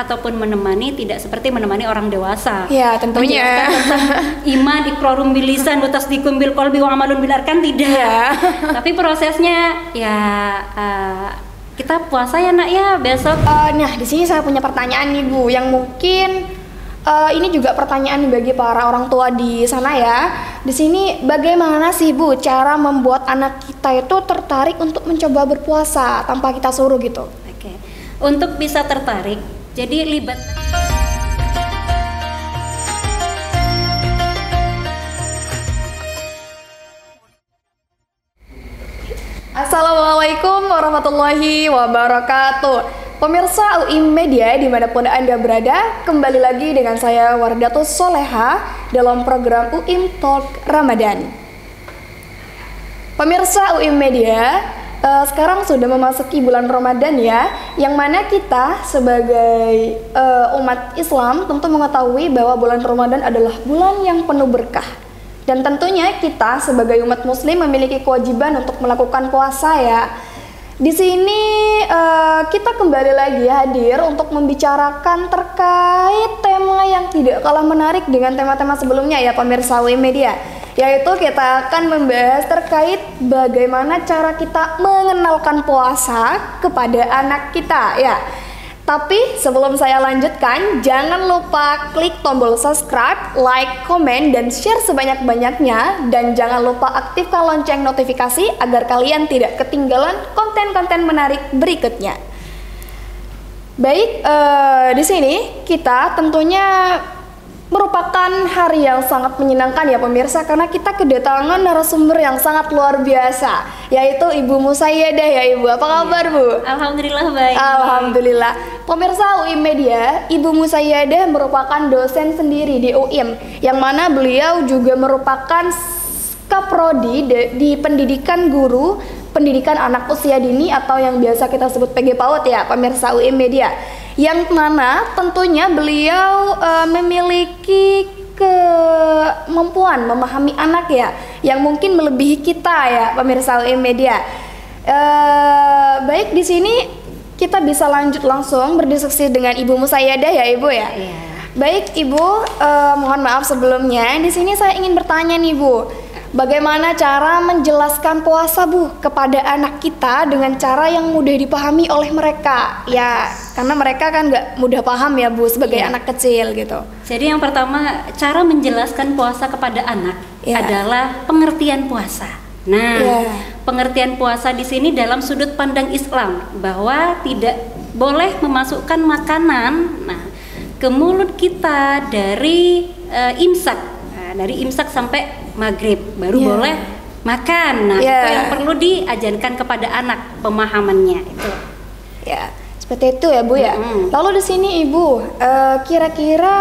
ataupun menemani tidak seperti menemani orang dewasa. Ya, tentunya. Menjelaskan tentang iman, iqrarun bil lisan, wa tasdiqun bil qalbi, wa amalun bil arkan, tidak. Ya. Tapi prosesnya ya kita puasa ya nak ya besok. Nah, di sini saya punya pertanyaan nih Bu, yang mungkin ini juga pertanyaan bagi para orang tua di sana ya. Di sini bagaimana sih Bu cara membuat anak kita itu tertarik untuk mencoba berpuasa tanpa kita suruh gitu? Oke. Untuk bisa tertarik, jadi libatkan. Assalamualaikum warahmatullahi wabarakatuh. Pemirsa UIM Media dimanapun Anda berada, kembali lagi dengan saya Wardatus Soleha dalam program UIM Talk Ramadan. Pemirsa UIM Media, sekarang sudah memasuki bulan Ramadan ya, yang mana kita sebagai umat Islam tentu mengetahui bahwa bulan Ramadan adalah bulan yang penuh berkah. Dan tentunya kita sebagai umat muslim memiliki kewajiban untuk melakukan puasa ya. Di sini kita kembali lagi hadir untuk membicarakan terkait tema yang tidak kalah menarik dengan tema-tema sebelumnya ya pemirsa UIM Media. Yaitu kita akan membahas terkait bagaimana cara kita mengenalkan puasa kepada anak kita ya. Tapi sebelum saya lanjutkan, jangan lupa klik tombol subscribe, like, komen, dan share sebanyak-banyaknya. Dan jangan lupa aktifkan lonceng notifikasi agar kalian tidak ketinggalan konten-konten menarik berikutnya. Baik, di sini kita tentunya merupakan hari yang sangat menyenangkan ya pemirsa, karena kita kedatangan narasumber yang sangat luar biasa, yaitu Ibu Musayyadah ya Ibu. Apa kabar Bu? Alhamdulillah baik. Alhamdulillah. Pemirsa UIM Media, Ibu Musayyadah merupakan dosen sendiri di UIM, yang mana beliau juga merupakan kaprodi di pendidikan guru, pendidikan anak usia dini atau yang biasa kita sebut PG PAUD ya pemirsa UIM Media. Yang mana tentunya beliau memiliki kemampuan memahami anak ya, yang mungkin melebihi kita ya pemirsa UIM Media. Baik, di sini kita bisa lanjut langsung berdiskusi dengan Ibu Musayyadah ya Ibu ya. Iya. Baik Ibu, mohon maaf sebelumnya. Di sini saya ingin bertanya nih Bu, bagaimana cara menjelaskan puasa Bu kepada anak kita dengan cara yang mudah dipahami oleh mereka? Ya, karena mereka kan nggak mudah paham ya Bu sebagai anak kecil gitu. Jadi yang pertama, cara menjelaskan puasa kepada anak adalah pengertian puasa. Nah, pengertian puasa di sini dalam sudut pandang Islam bahwa tidak boleh memasukkan makanan ke mulut kita dari imsak. Nah, dari imsak sampai maghrib baru boleh makan. Nah, itu yang perlu diajarkan kepada anak pemahamannya itu. Ya, seperti itu ya Bu ya. Lalu di sini Ibu, kira-kira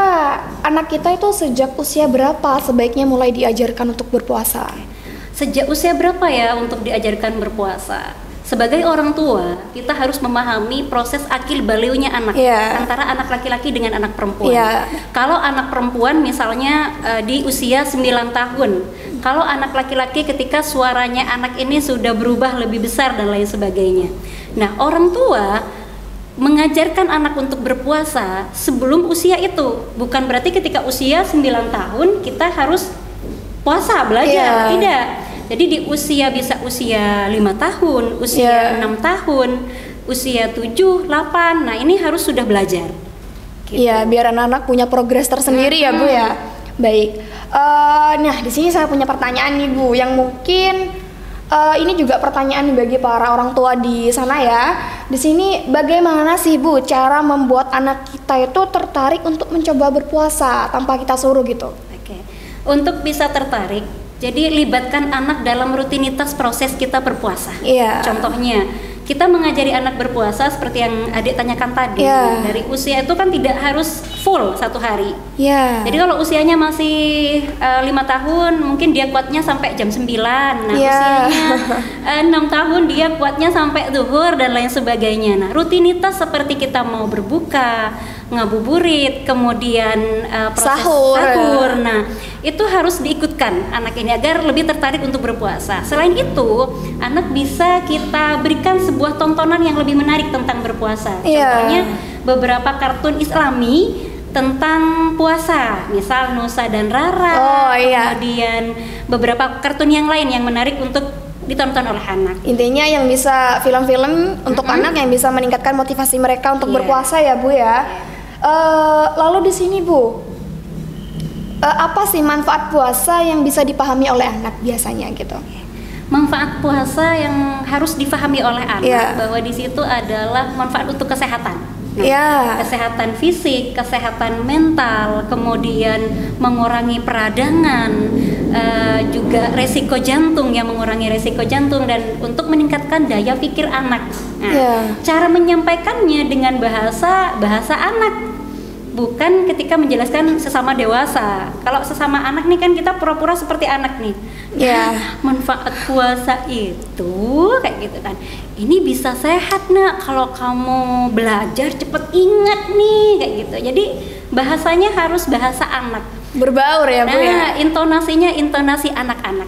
anak kita itu sejak usia berapa sebaiknya mulai diajarkan untuk berpuasa? Sejak usia berapa ya untuk diajarkan berpuasa? Sebagai orang tua, kita harus memahami proses akil baleunya anak antara anak laki-laki dengan anak perempuan. Kalau anak perempuan misalnya di usia 9 tahun, kalau anak laki-laki ketika suaranya anak ini sudah berubah lebih besar dan lain sebagainya. Nah, orang tua mengajarkan anak untuk berpuasa sebelum usia itu. Bukan berarti ketika usia 9 tahun kita harus puasa belajar, tidak. Jadi di usia bisa usia 5 tahun, usia 6 tahun, usia 7, 8. Nah, ini harus sudah belajar. Iya, biar anak-anak punya progres tersendiri ya Bu ya. Baik. Nah, di sini saya punya pertanyaan nih Bu, yang mungkin ini juga pertanyaan bagi para orang tua di sana ya. Di sini bagaimana sih Bu cara membuat anak kita itu tertarik untuk mencoba berpuasa tanpa kita suruh gitu? Oke. Untuk bisa tertarik, jadi libatkan anak dalam rutinitas proses kita berpuasa. Contohnya, kita mengajari anak berpuasa seperti yang adik tanyakan tadi. Dari usia itu kan tidak harus full 1 hari. Jadi kalau usianya masih 5 tahun, mungkin dia kuatnya sampai jam 9. Nah, usianya 6 tahun dia kuatnya sampai zuhur dan lain sebagainya. Nah, rutinitas seperti kita mau berbuka, ngabuburit, kemudian sahur. Nah, itu harus diikutkan anak ini agar lebih tertarik untuk berpuasa. Selain itu, anak bisa kita berikan sebuah tontonan yang lebih menarik tentang berpuasa. Contohnya beberapa kartun Islami tentang puasa, misal Nusa dan Rara, kemudian beberapa kartun yang lain yang menarik untuk ditonton oleh anak. Intinya yang bisa film-film untuk anak yang bisa meningkatkan motivasi mereka untuk berpuasa ya Bu ya. Lalu di sini Bu, apa sih manfaat puasa yang bisa dipahami oleh anak biasanya gitu? Manfaat puasa yang harus difahami oleh anak bahwa di situ adalah manfaat untuk kesehatan. Kesehatan fisik, kesehatan mental, kemudian mengurangi peradangan, juga resiko jantung, yang mengurangi resiko jantung, dan untuk meningkatkan daya pikir anak. Cara menyampaikannya dengan bahasa anak, bukan ketika menjelaskan sesama dewasa. Kalau sesama anak nih kan kita pura-pura seperti anak nih. Manfaat puasa itu kayak gitu kan. Ini bisa sehat nak kalau kamu belajar cepet ingat nih kayak gitu. Jadi bahasanya harus bahasa anak. Berbaur ya Bu ya. Intonasinya intonasi anak-anak.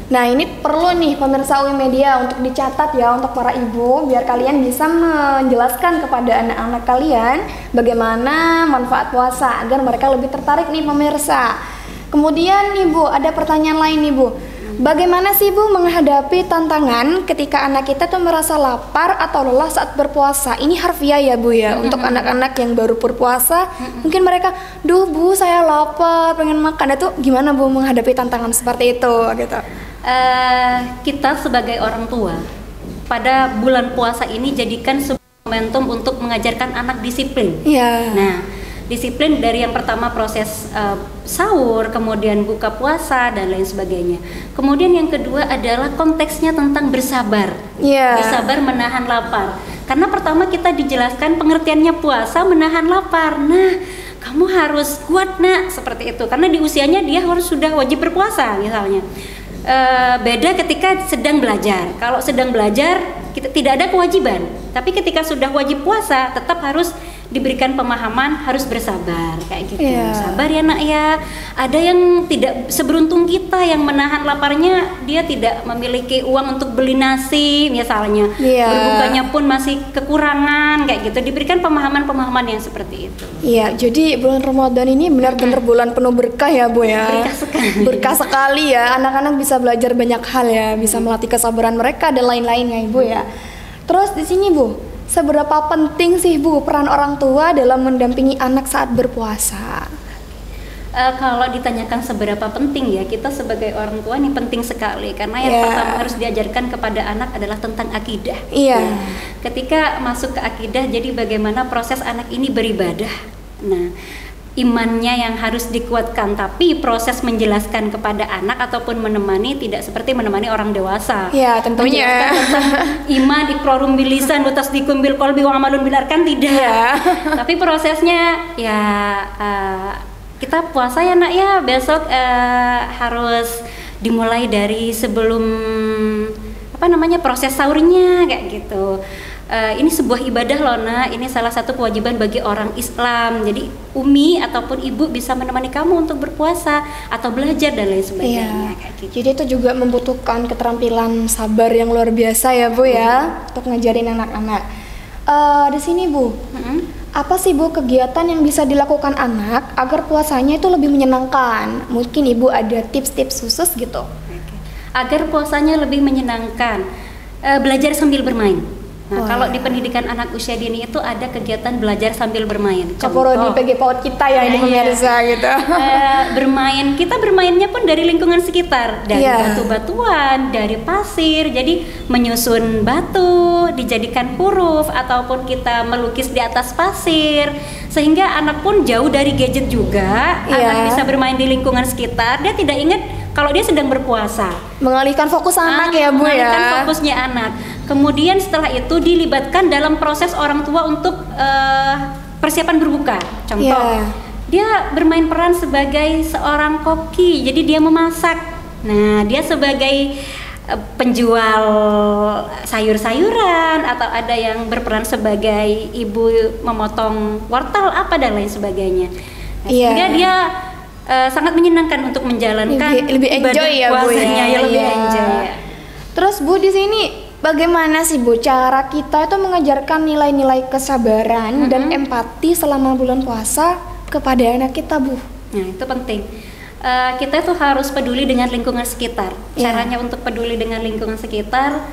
Nah ini perlu nih pemirsa UI Media untuk dicatat ya untuk para ibu, biar kalian bisa menjelaskan kepada anak-anak kalian bagaimana manfaat puasa agar mereka lebih tertarik nih pemirsa. Kemudian nih Bu, ada pertanyaan lain nih Bu. Bagaimana sih Bu menghadapi tantangan ketika anak kita tuh merasa lapar atau lelah saat berpuasa? Ini harfiah ya Bu ya, untuk anak-anak yang baru berpuasa. Mungkin mereka, duh Bu saya lapar, pengen makan. Itu gimana Bu menghadapi tantangan seperti itu gitu? Kita sebagai orang tua pada bulan puasa ini jadikan sebuah momentum untuk mengajarkan anak disiplin. Nah, disiplin dari yang pertama proses sahur, kemudian buka puasa dan lain sebagainya. Kemudian yang kedua adalah konteksnya tentang bersabar. Bersabar menahan lapar. Karena pertama kita dijelaskan pengertiannya puasa menahan lapar. Nah, kamu harus kuat nak, seperti itu. Karena di usianya dia harus sudah wajib berpuasa misalnya. Beda ketika sedang belajar. Kalau sedang belajar kita tidak ada kewajiban, tapi ketika sudah wajib puasa tetap harus diberikan pemahaman, harus bersabar kayak gitu. Sabar ya nak ya. Ada yang tidak seberuntung kita yang menahan laparnya, dia tidak memiliki uang untuk beli nasi misalnya. Berbukanya pun masih kekurangan kayak gitu. Diberikan pemahaman-pemahaman yang seperti itu. Jadi bulan Ramadan ini benar-benar bulan penuh berkah ya Bu ya. Berkah sekali. Berkah sekali ya. Anak-anak bisa belajar banyak hal ya, bisa melatih kesabaran mereka dan lain-lainnya Ibu ya. Terus di sini Bu, seberapa penting sih Bu peran orang tua dalam mendampingi anak saat berpuasa? Kalau ditanyakan seberapa penting ya, kita sebagai orang tua ini penting sekali. Karena yang pertama harus diajarkan kepada anak adalah tentang akidah. Ketika masuk ke akidah, jadi bagaimana proses anak ini beribadah. Nah, imannya yang harus dikuatkan, tapi proses menjelaskan kepada anak ataupun menemani tidak seperti menemani orang dewasa. Tentunya. Tentang iman, iqrarum bil lisan wa tasdiqum bil qalbi wa amalun bil arkan tidak. Tapi prosesnya kita puasa ya nak ya, besok harus dimulai dari sebelum proses sahurnya kayak gitu. Ini sebuah ibadah loh nak, ini salah satu kewajiban bagi orang Islam. Jadi umi ataupun ibu bisa menemani kamu untuk berpuasa atau belajar dan lain sebagainya kayak gitu. Jadi itu juga membutuhkan keterampilan sabar yang luar biasa ya Bu ya, untuk ngajarin anak-anak. Di sini Bu, apa sih Bu kegiatan yang bisa dilakukan anak agar puasanya itu lebih menyenangkan? Mungkin Ibu ada tips-tips khusus gitu. Agar puasanya lebih menyenangkan, belajar sambil bermain. Nah, kalau di pendidikan anak usia dini itu ada kegiatan belajar sambil bermain. Contoh di PG PAUD kita ya ini pemirsa gitu. Kita bermainnya pun dari lingkungan sekitar, dari batu-batuan, dari pasir. Jadi menyusun batu, dijadikan huruf, ataupun kita melukis di atas pasir. Sehingga anak pun jauh dari gadget juga. Anak bisa bermain di lingkungan sekitar. Dia tidak ingat kalau dia sedang berpuasa. Mengalihkan fokus anak ya Bu ya. Mengalihkan fokusnya anak. Kemudian setelah itu dilibatkan dalam proses orang tua untuk persiapan berbuka. Contoh, dia bermain peran sebagai seorang koki, jadi dia memasak. Nah, dia sebagai penjual sayur-sayuran, atau ada yang berperan sebagai ibu memotong wortel apa dan lain sebagainya. Nah, sehingga dia sangat menyenangkan untuk menjalankan lebih enjoy ya Bu ya. Lebih enjoy. Terus Bu di sini bagaimana sih Bu cara kita itu mengajarkan nilai-nilai kesabaran dan empati selama bulan puasa kepada anak kita, Bu? Nah, itu penting. Kita tuh harus peduli dengan lingkungan sekitar. Caranya untuk peduli dengan lingkungan sekitar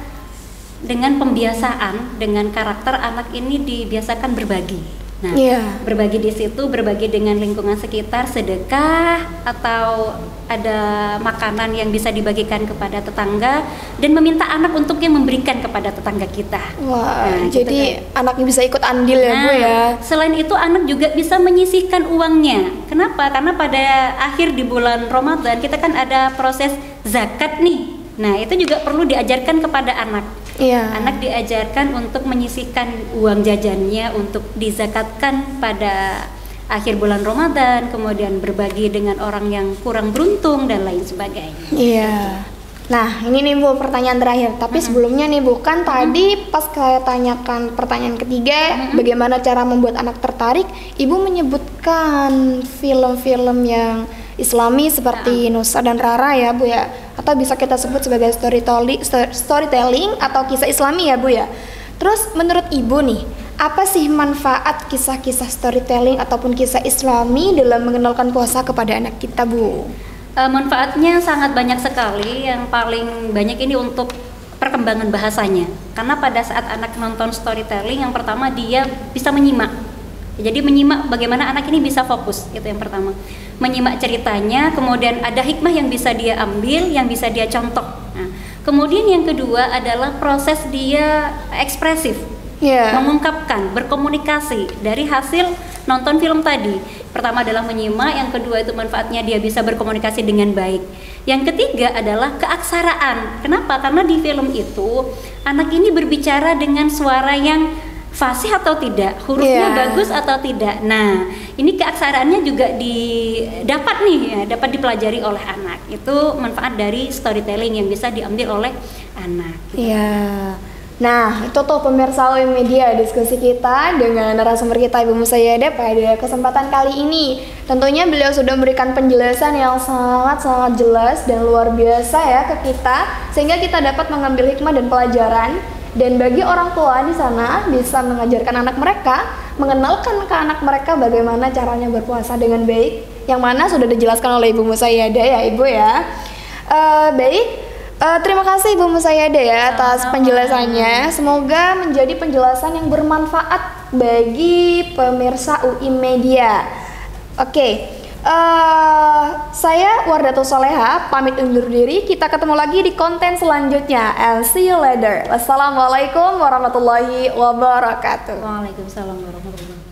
dengan pembiasaan, dengan karakter anak ini dibiasakan berbagi. Nah, berbagi di situ, berbagi dengan lingkungan sekitar, sedekah atau ada makanan yang bisa dibagikan kepada tetangga dan meminta anak untuk yang memberikan kepada tetangga kita. Wah, jadi gitu, anaknya bisa ikut andil ya Bu ya. Selain itu anak juga bisa menyisihkan uangnya. Kenapa? Karena pada akhir di bulan Ramadan kita kan ada proses zakat nih. Nah, itu juga perlu diajarkan kepada anak. Anak diajarkan untuk menyisihkan uang jajannya untuk dizakatkan pada akhir bulan Ramadan, kemudian berbagi dengan orang yang kurang beruntung dan lain sebagainya. Nah, ini nih Bu pertanyaan terakhir. Tapi sebelumnya nih Bu, kan tadi pas saya tanyakan pertanyaan ketiga, bagaimana cara membuat anak tertarik, Ibu menyebutkan film-film yang Islami seperti Nusa dan Rara ya Bu ya, atau bisa kita sebut sebagai storytelling atau kisah Islami ya Bu ya. Terus menurut Ibu nih, apa sih manfaat kisah-kisah storytelling ataupun kisah Islami dalam mengenalkan puasa kepada anak kita Bu? Manfaatnya sangat banyak sekali. Yang paling banyak ini untuk perkembangan bahasanya, karena pada saat anak nonton storytelling, yang pertama dia bisa menyimak. Jadi menyimak bagaimana anak ini bisa fokus, itu yang pertama. Menyimak ceritanya, kemudian ada hikmah yang bisa dia ambil, yang bisa dia contoh. Nah, kemudian yang kedua adalah proses dia ekspresif, mengungkapkan, berkomunikasi dari hasil nonton film tadi. Pertama adalah menyimak, yang kedua itu manfaatnya dia bisa berkomunikasi dengan baik. Yang ketiga adalah keaksaraan. Kenapa? Karena di film itu anak ini berbicara dengan suara yang fasih atau tidak, hurufnya bagus atau tidak. Nah, ini keaksaraannya juga dapat dapat dipelajari oleh anak. Itu manfaat dari storytelling yang bisa diambil oleh anak. Nah, itu tuh pemirsa OIM Media, diskusi kita dengan narasumber kita Ibu Musaiyadah pada kesempatan kali ini. Tentunya beliau sudah memberikan penjelasan yang sangat-sangat jelas dan luar biasa ya ke kita, sehingga kita dapat mengambil hikmah dan pelajaran. Dan bagi orang tua di sana bisa mengajarkan anak mereka, mengenalkan ke anak mereka bagaimana caranya berpuasa dengan baik, yang mana sudah dijelaskan oleh Ibu Musaiyadah ya Ibu ya. Terima kasih Ibu Musaiyadah ya atas penjelasannya. Semoga menjadi penjelasan yang bermanfaat bagi pemirsa UIM Media. Saya Wardatul Soleha pamit undur diri. Kita ketemu lagi di konten selanjutnya. I'll see you later. Wassalamualaikum warahmatullahi wabarakatuh. Waalaikumsalam warahmatullahi wabarakatuh.